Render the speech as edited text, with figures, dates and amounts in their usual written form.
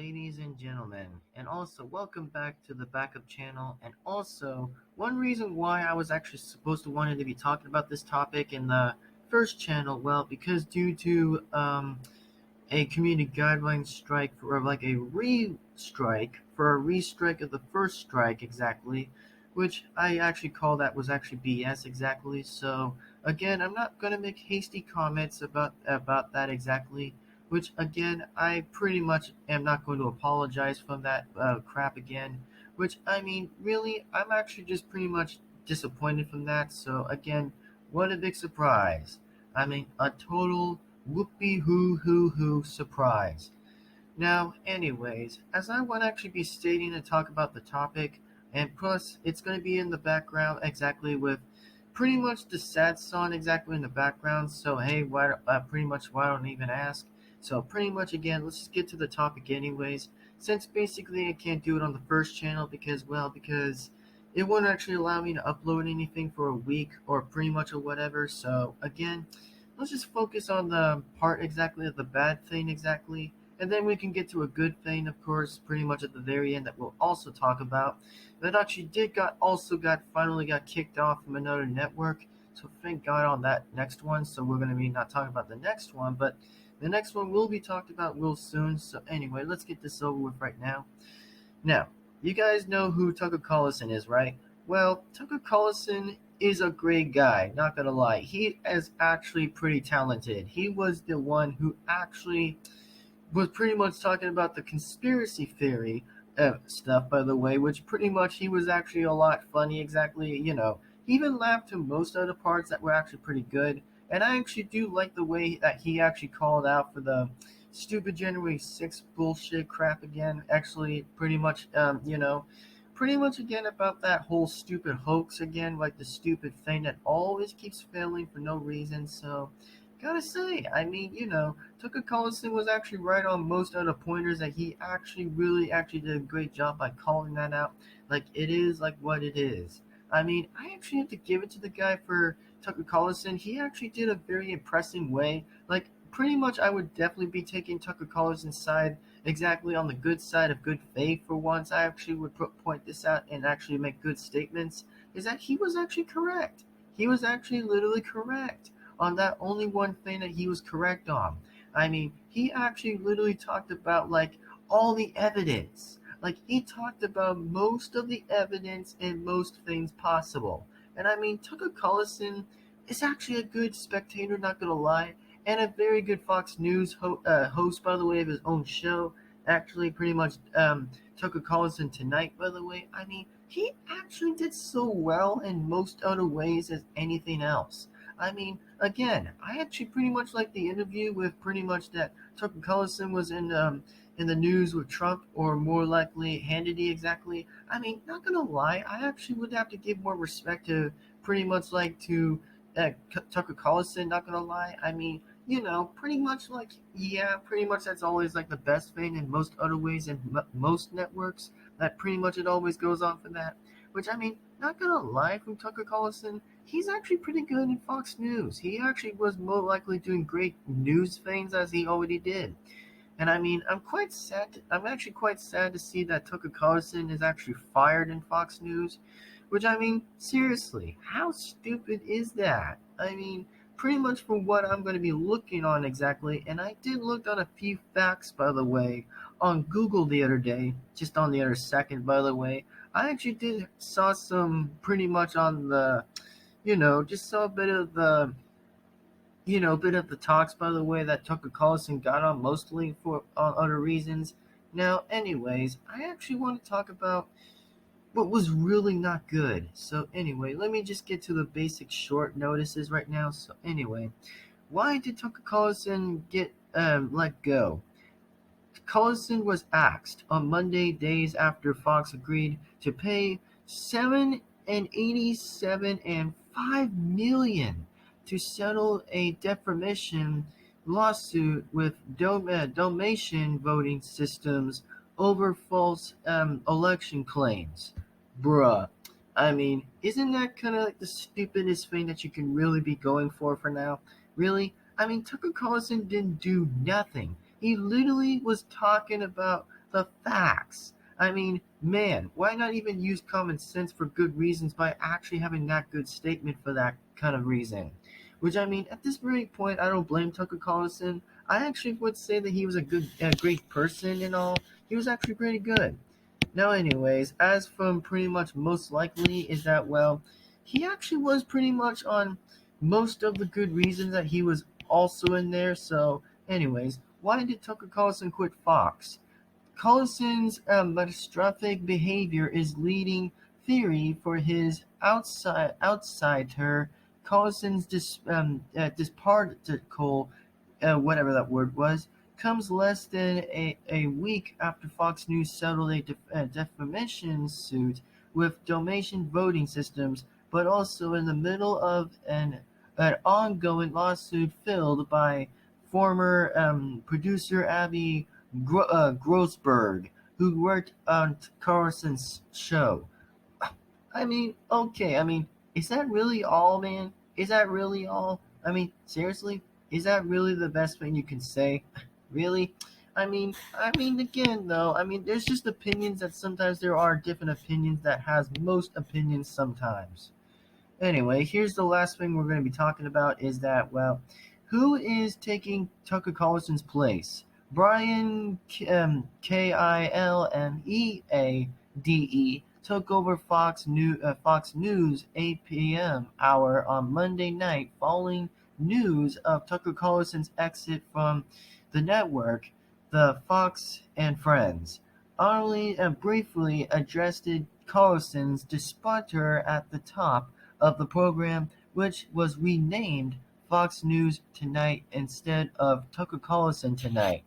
ladies and gentlemen, and also welcome back to the backup channel. And also, one reason why I was actually supposed to wanted to be talking about this topic in the first channel, well, because due to a community guidelines strike for like a re-strike for a re-strike of the first strike exactly, which I actually call that was actually BS exactly. So again, I'm not gonna make hasty comments about that exactly. Which again, I pretty much am not going to apologize for that crap again. Which I mean, really, I'm actually just pretty much disappointed from that. So again, what a big surprise! I mean, a total whoopee hoo surprise. Now, anyways, as I would actually be stating and talk about the topic, and plus it's going to be in the background exactly with pretty much the sad song exactly in the background. So hey, why pretty much why don't even ask? So pretty much again, let's just get to the topic anyways. Since basically I can't do it on the first channel because it won't actually allow me to upload anything for a week or pretty much or whatever. So again, let's just focus on the part exactly of the bad thing exactly, and then we can get to a good thing, of course, pretty much at the very end that we'll also talk about. That actually did got also got finally got kicked off from another network. So thank God on that next one. So we're gonna be not talking about the next one, but the next one will be talked about real soon. So anyway, let's get this over with right now. Now, you guys know who Tucker Carlson is, right? Well, Tucker Carlson is a great guy, not gonna lie. He is actually pretty talented. He was the one who actually was pretty much talking about the conspiracy theory stuff, by the way, which pretty much he was actually a lot funny, exactly, He even laughed to most of the parts that were actually pretty good. And I actually do like the way that he actually called out for the stupid January 6th bullshit crap again. Actually, pretty much again about that whole stupid hoax again, like the stupid thing that always keeps failing for no reason. So, gotta say, I mean, Tucker Carlson was actually right on most of the pointers that he actually really actually did a great job by calling that out. Like it is like what it is. I mean, I actually have to give it to the guy for Tucker Carlson. He actually did a very impressive way. Like pretty much I would definitely be taking Tucker Carlson's side exactly on the good side of good faith for once. I actually would point this out and actually make good statements. Is that he was actually correct. He was actually literally correct on that only one thing that he was correct on. I mean, he actually literally talked about like all the evidence. Like he talked about most of the evidence and most things possible. And I mean, Tucker Carlson is actually a good spectator, not gonna lie, and a very good Fox News host, by the way, of his own show. Actually, pretty much Tucker Carlson tonight, by the way. I mean, he actually did so well in most other ways as anything else. I mean, again, I actually pretty much like the interview with pretty much that Tucker Carlson was in the news with Trump, or more likely Hannity exactly. I mean, not gonna lie, I actually would have to give more respect to pretty much like to Tucker Carlson. Not gonna lie, I mean, pretty much like yeah, pretty much that's always like the best thing in most other ways in most networks. That pretty much it always goes on for that. Which I mean, not gonna lie, from Tucker Carlson, he's actually pretty good in Fox News. He actually was more likely doing great news things as he already did. And I mean, I'm quite sad. I'm actually quite sad to see that Tucker Carlson is actually fired in Fox News. Which I mean, seriously, how stupid is that? I mean, pretty much for what I'm going to be looking on exactly. And I did look on a few facts, by the way, on Google the other day. Just on the other second, by the way. I actually did saw some pretty much on the just saw a bit of the, bit of the talks, by the way, that Tucker Carlson got on mostly for other reasons. Now, anyways, I actually want to talk about what was really not good. So, anyway, let me just get to the basic short notices right now. So, anyway, why did Tucker Carlson get let go? Carlson was asked on Monday, days after Fox agreed to pay 787.5 million to settle a defamation lawsuit with Dalmatian voting systems over false election claims. Bruh. I mean, isn't that kind of like the stupidest thing that you can really be going for now? Really? I mean, Tucker Carlson didn't do nothing. He literally was talking about the facts. I mean, man, why not even use common sense for good reasons by actually having that good statement for that kind of reason? Which, I mean, at this very point, I don't blame Tucker Carlson. I actually would say that he was a great person and all. He was actually pretty good. Now, anyways, as from pretty much most likely is that, well, he actually was pretty much on most of the good reasons that he was also in there. So, anyways, why did Tucker Carlson quit Fox? Carlson's catastrophic behavior is leading theory for his outsider. Carlson's disparticle, whatever that word was, comes less than a week after Fox News settled a defamation suit with domination voting systems, but also in the middle of an ongoing lawsuit filled by former producer Abby Grossberg, who worked on Carlson's show. I mean, okay, I mean, is that really all, man? Is that really all? I mean, seriously? Is that really the best thing you can say? Really? I mean, again, though, I mean, there's just opinions that sometimes there are different opinions that has most opinions sometimes. Anyway, here's the last thing we're going to be talking about is that, well, who is taking Tucker Carlson's place? Brian Kilmeade took over Fox News 8 p.m. hour on Monday night following news of Tucker Carlson's exit from the network, the Fox and Friends. Only briefly addressed Carlson's disputter at the top of the program, which was renamed Fox News Tonight instead of Tucker Carlson Tonight.